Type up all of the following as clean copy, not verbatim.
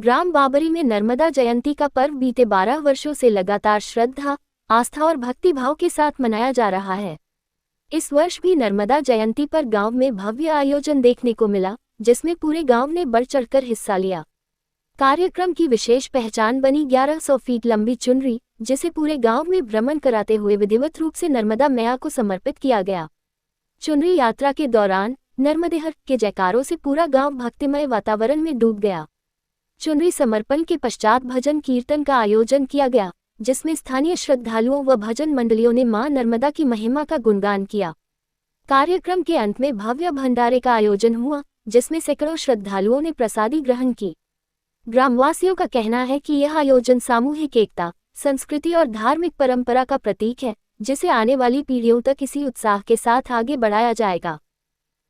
ग्राम बाबरी में नर्मदा जयंती का पर्व बीते 12 वर्षों से लगातार श्रद्धा, आस्था और भक्तिभाव के साथ मनाया जा रहा है। इस वर्ष भी नर्मदा जयंती पर गांव में भव्य आयोजन देखने को मिला, जिसमें पूरे गांव ने बढ़ चढ़कर हिस्सा लिया। कार्यक्रम की विशेष पहचान बनी 1100 फीट लंबी चुनरी, जिसे पूरे गांव में भ्रमण कराते हुए विधिवत रूप से नर्मदा मैया को समर्पित किया गया। चुनरी यात्रा के दौरान नर्मदे हर के जयकारों से पूरा गांव भक्तिमय वातावरण में डूब गया। चुनरी समर्पण के पश्चात भजन कीर्तन का आयोजन किया गया, जिसमें स्थानीय श्रद्धालुओं व भजन मंडलियों ने मां नर्मदा की महिमा का गुणगान किया। कार्यक्रम के अंत में भव्य भंडारे का आयोजन हुआ, जिसमें सैकड़ों श्रद्धालुओं ने प्रसादी ग्रहण की। ग्रामवासियों का कहना है कि यह आयोजन सामूहिक एकता, संस्कृति और धार्मिक परंपरा का प्रतीक है, जिसे आने वाली पीढ़ियों तक इसी उत्साह के साथ आगे बढ़ाया जाएगा।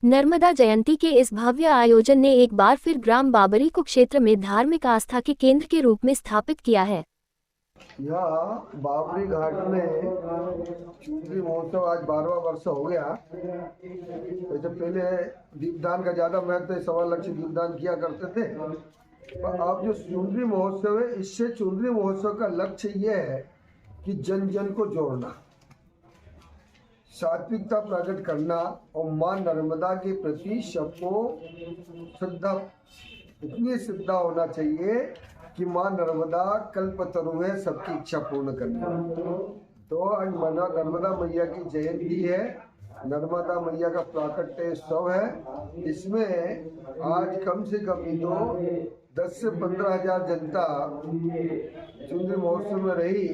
नर्मदा जयंती के इस भव्य आयोजन ने एक बार फिर ग्राम बाबरी को क्षेत्र में धार्मिक आस्था के केंद्र के रूप में स्थापित किया है। यहाँ बाबरी घाट में चुनरी महोत्सव आज 12वां वर्ष हो गया। तो पहले दीपदान का ज्यादा महत्व, 1.25 लाख दीपदान किया करते थे, पर अब जो चुनरी महोत्सव है, इससे चुनरी महोत्सव का लक्ष्य ये है कि जन जन को जोड़ना, सात्विकता प्रकट करना और मां नर्मदा के प्रति सबको श्रद्धा, इतनी श्रद्धा होना चाहिए कि मां नर्मदा कल्पतरु है, सबकी इच्छा पूर्ण करना। तो आज नर्मदा मैया की जयंती है, नर्मदा मैया का प्राकट्य उत्सव है। इसमें आज कम से कम तो 10 से 15 हजार जनता चुनरी महोत्सव में रही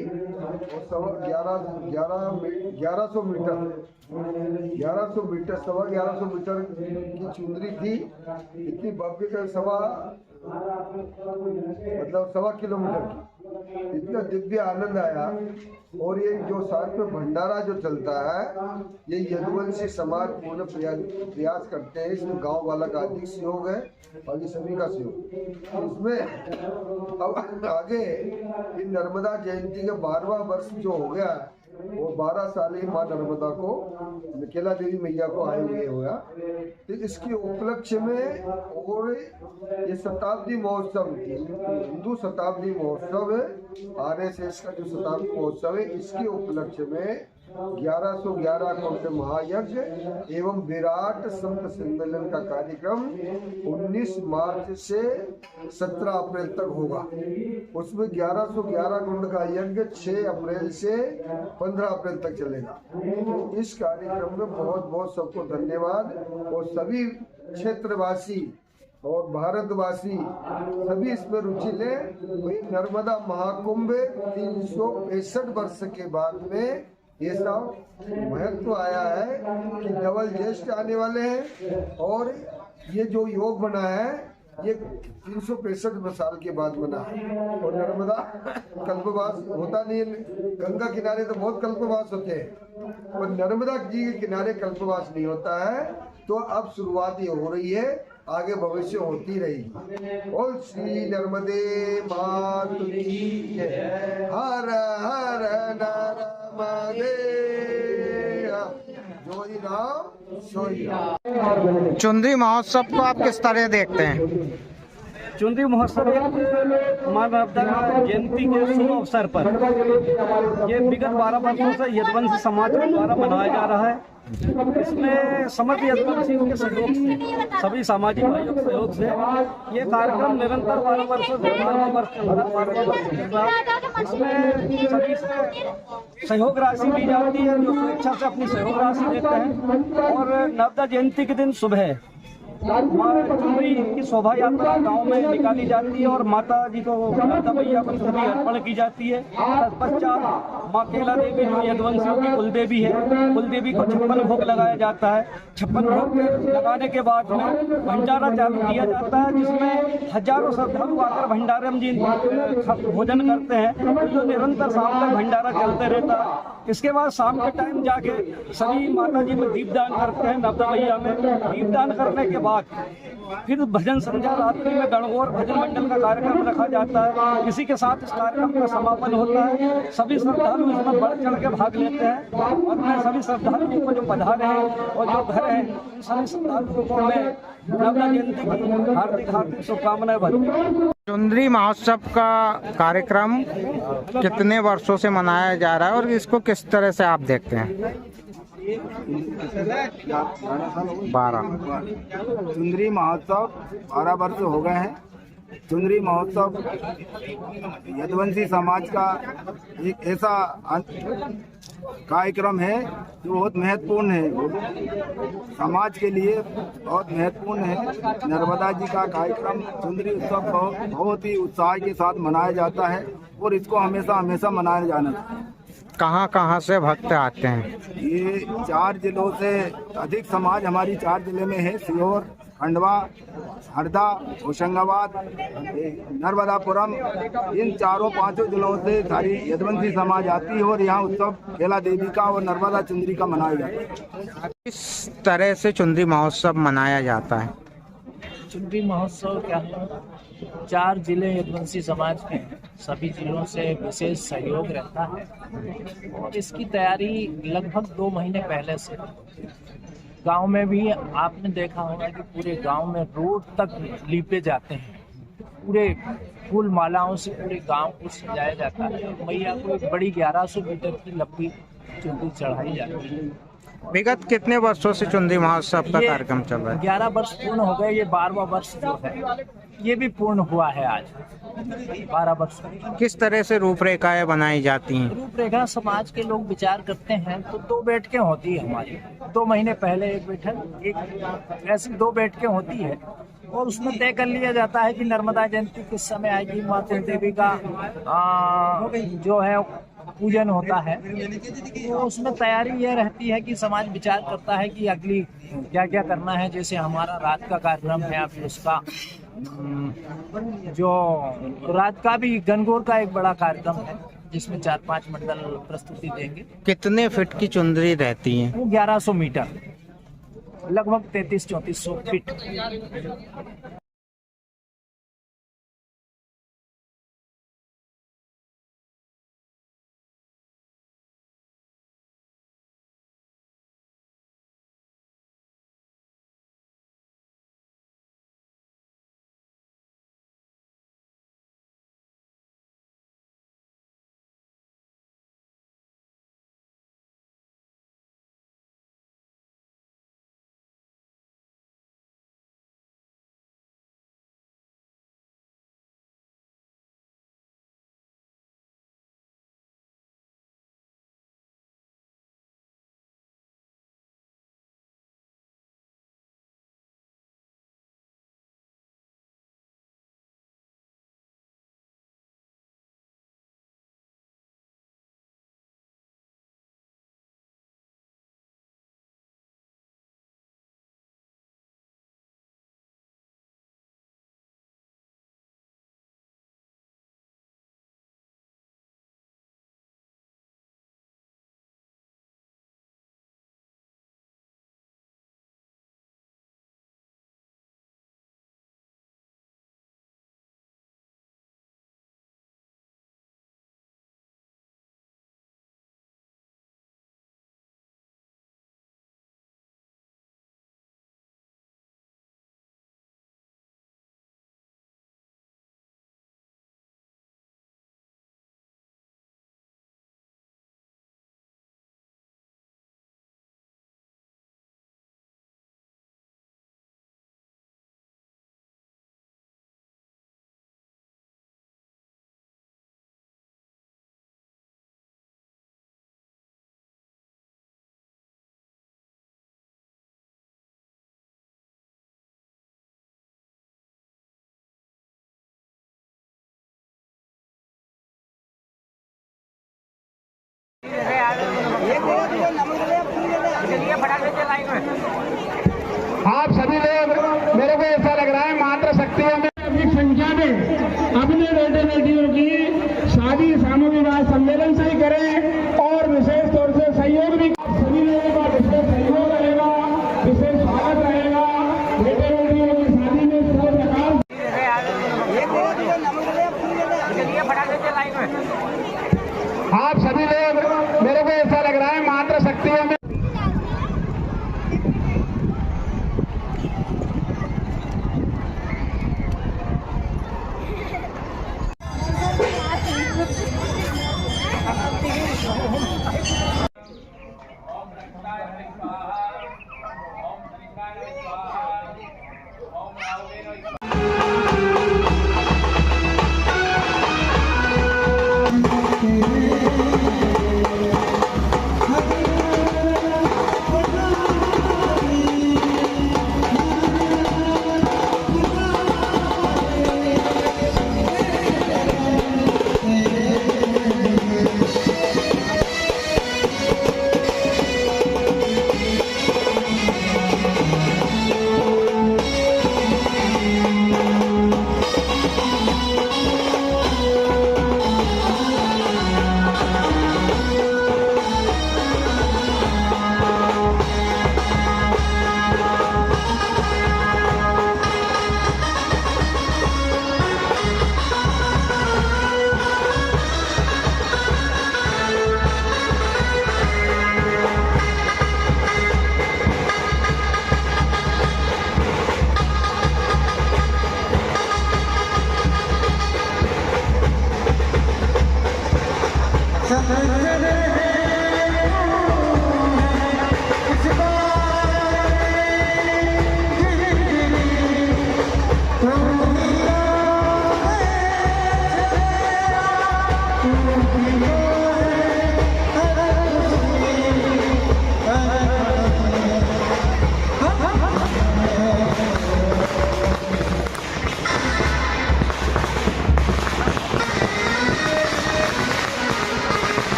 और 1100 मीटर की चुनरी थी। इतनी भव्य का 1.25 किलोमीटर की, इतना दिव्य आनंद आया। और ये जो साथ में भंडारा जो चलता है, ये यदुवंशी समाज पूर्ण प्रयास करते हैं। इसमें गांव वाला का अधिक सहयोग है और ये सभी का सहयोग। इसमें अब आगे इन नर्मदा जयंती का 12वां वर्ष जो हो गया, वो 12 साल ही माँ नर्मदा को, केला देवी मैया को आए हुए हुआ। तो इसके उपलक्ष्य में और ये शताब्दी महोत्सव, हिंदू शताब्दी महोत्सव है, RSS का जो शताब्दी महोत्सव है, इसके उपलक्ष्य में 1111 कुंड महायज्ञ एवं विराट संत सम्मेलन का कार्यक्रम 19 मार्च से 17 अप्रैल तक होगा। उसमें 1111 कुंड का यज्ञ 6 अप्रैल से 15 अप्रैल तक चलेगा। तो इस कार्यक्रम में बहुत बहुत सबको धन्यवाद। और सभी क्षेत्रवासी और भारतवासी सभी इसमें रुचि ले। नर्मदा महाकुंभ 365 वर्ष के बाद में ये सब महत्व आया है कि डबल ज्येष्ठ आने वाले हैं। और ये जो योग बना है, ये 365 साल के बाद बना है। और नर्मदा कल्पवास होता नहीं है, गंगा किनारे तो बहुत कल्पवास होते हैं, और नर्मदा जी के किनारे कल्पवास नहीं होता है। तो अब शुरुआत ये हो रही है, आगे भविष्य होती रहेगी। बोल श्री नर्मदे मात की जय। हर हर नर्मदे, जोई राम सोई राम। चुनरी महोत्सव को आप किस तरह देखते हैं? चुनरी महोत्सव मां नर्मदा जयंती के शुभ अवसर पर ये विगत 12 वर्षों से यदुवंशी समाज के द्वारा मनाया जा रहा है। इसमें समस्त यदुवंशियों के सहयोग से, सभी सामाजिक भाइयों के सहयोग से ये कार्यक्रम निरंतर 12 वर्षों से 12वां वर्ष चल रहा है। इसमें सभी से सहयोग राशि दी जाती है, जो स्वेच्छा से अपनी सहयोग राशि देते हैं। और नर्मदा जयंती के दिन सुबह माँ चुनरी की शोभा यात्रा गाँव में निकाली जाती है और माता जी को, नर्मदा मैया को सभी अर्पण की जाती है। तत्पश्चात माँ केला देवी जो यदुवंशियों की कुलदेवी है, कुलदेवी को 56 भोग लगाया जाता है। 56 भोग लगाने के बाद में भंडारा चालू किया जाता है, जिसमें हजारों श्रद्धालु आकर भंडारे में जी भोजन करते हैं। जो निरंतर शाम तक भंडारा चलते रहता है। इसके बाद शाम के टाइम जाके सभी माता जी में दीपदान करते हैं। नर्मदा मैया में दीपदान करने के बाद फिर भजन संध्या रात्रि में गणगौर भजन मंडल का कार्यक्रम रखा जाता है। इसी के साथ इस कार्यक्रम का समापन होता है। सभी श्रद्धालु इसमें बढ़ चढ़ के भाग लेते हैं। और मैं सभी श्रद्धालुओं को जो पधारे हैं और जो घर हैं, सभी श्रद्धालुओं को मैं नर्मदा जयंती की हार्दिक शुभकामनाएं देता हूं। चुंदरी महोत्सव का कार्यक्रम कितने वर्षों से मनाया जा रहा है और इसको किस तरह से आप देखते हैं? 12। चुंदरी महोत्सव 12 वर्ष हो गए हैं। चुंदरी महोत्सव यदुवंशी समाज का एक ऐसा कार्यक्रम है जो बहुत महत्वपूर्ण है, समाज के लिए बहुत महत्वपूर्ण है। नर्मदा जी का कार्यक्रम चुंदरी उत्सव बहुत ही उत्साह के साथ मनाया जाता है और इसको हमेशा हमेशा मनाया जाना चाहिए। कहाँ कहाँ से भक्त आते हैं? ये 4 जिलों से अधिक समाज हमारी 4 जिले में है, सीहोर, खंडवा, हरदा, होशंगाबाद, नर्मदापुरम। इन 4-5 जिलों से सारी यदुवंशी समाज आती है और यहाँ उत्सव खेला देवी का और नर्मदा चुंदरी का मनाया जाता है। किस तरह से चुंदरी महोत्सव मनाया जाता है? चुंदरी महोत्सव क्या है, 4 जिले यदुवंशी समाज के सभी जिलों से विशेष सहयोग रहता है और इसकी तैयारी लगभग 2 महीने पहले से। गांव में भी आपने देखा होगा कि पूरे गांव में रोड तक लीपे जाते हैं, पूरे फूल मालाओं से पूरे गांव को सजाया जाता है। मैया को एक बड़ी 1100 मीटर की लंबी चुंदरी चढ़ाई जाती है। विगत कितने वर्षों से चुंदरी महोत्सव का कार्यक्रम चल रहा है? 11 वर्ष पूर्ण हो गए, ये 12वां वर्ष जो है ये भी पूर्ण हुआ है आज, 12 वर्ष। किस तरह से रूपरेखाएं बनाई जाती हैं? रूपरेखा समाज के लोग विचार करते हैं तो 2 बैठकें होती है हमारी। 2 महीने पहले एक बैठक, एक ऐसी 2 बैठकें होती है और उसमें तय कर लिया जाता है कि नर्मदा जयंती किस समय आएगी, माता देवी का जो है पूजन होता है। तो उसमें तैयारी यह रहती है कि समाज विचार करता है कि अगली क्या क्या करना है। जैसे हमारा रात का कार्यक्रम है, अभी उसका जो रात का भी गणगौर का एक बड़ा कार्यक्रम है जिसमें 4-5 मंडल प्रस्तुति देंगे। कितने फीट की चुंदरी रहती है? वो 1100 मीटर, लगभग 3300-3400 फीट। आप सभी लोग, मेरे को ऐसा लग रहा है मातृशक्तियों में अधिक संख्या में अपने बेटे बेटियों की शादी सामूहिक विवाह सम्मेलन से ही करें और विशेष तौर से सहयोग भी सभी लोगों का विशेष सहयोग रहेगा, विशेष स्वागत रहेगा। बेटे बेटियों की शादी में सब प्रकार आप सभी लोग